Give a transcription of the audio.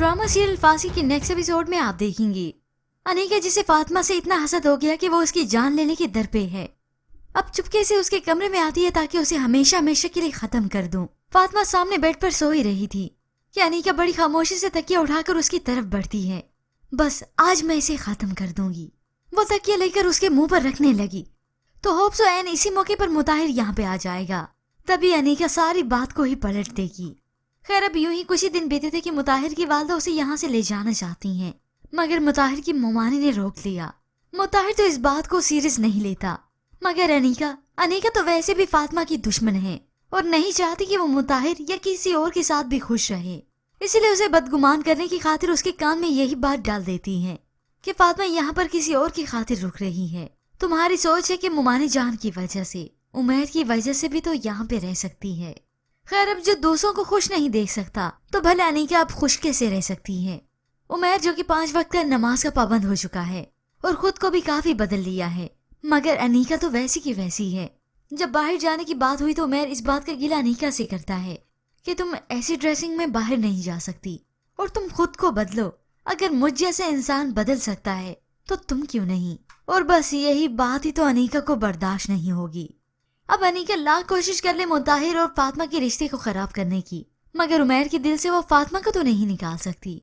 Drama serial फांसी के next episode में आप देखेंगे अनीका जिसे फातिमा से इतना हसद हो गया कि वो उसकी जान लेने के दर पे है। अब चुपके से उसके कमरे में आती है ताकि उसे हमेशा हमेशा के लिए खत्म कर दूं। फातिमा सामने बेड पर सो ही रही थी कि अनीका बड़ी खामोशी से तकिया उठाकर उसकी तरफ बढ़ती है। बस आज मैं इसे खत्म कर दूंगी। वो तकिया लेकर उसके मुंह पर रखने लगी तो होप सो एन इसी मौके पर मुताहिर यहाँ पे आ जाएगा। तभी अनीका सारी बात को ही पलट देगी। खैर अब यूं ही कुछ ही दिन बीते थे कि मुताहिर की वालदा उसे यहाँ से ले जाना चाहती हैं, मगर मुताहिर की ममानी ने रोक लिया। मुताहिर तो इस बात को सीरियस नहीं लेता, मगर अनीका तो वैसे भी फातिमा की दुश्मन है और नहीं चाहती कि वो मुताहिर या किसी और के साथ भी खुश रहे। इसलिए उसे बदगुमान करने की खातिर उसके कान में यही बात डाल देती है कि फातिमा यहाँ पर किसी और की खातिर रुक रही है। तुम्हारी सोच है कि मुमानी जान की वजह से, उमैर की वजह से भी तो यहाँ पे रह सकती है। खैर अब जो दूसरों को खुश नहीं देख सकता तो भले अनीका अब खुश कैसे रह सकती है। उमैर जो कि 5 वक्त का नमाज का पाबंद हो चुका है और खुद को भी काफी बदल लिया है, मगर अनीका तो वैसी की वैसी है। जब बाहर जाने की बात हुई तो उमैर इस बात का गिला अनीका से करता है कि तुम ऐसी ड्रेसिंग में बाहर नहीं जा सकती और तुम खुद को बदलो। अगर मुझ जैसे इंसान बदल सकता है तो तुम क्यों नहीं। और बस यही बात ही तो अनीका को बर्दाश्त नहीं होगी। अब अनीका लाख कोशिश कर ले मुताहिर और फातिमा के रिश्ते को खराब करने की, मगर उमैर के दिल से वो फातिमा को तो नहीं निकाल सकती।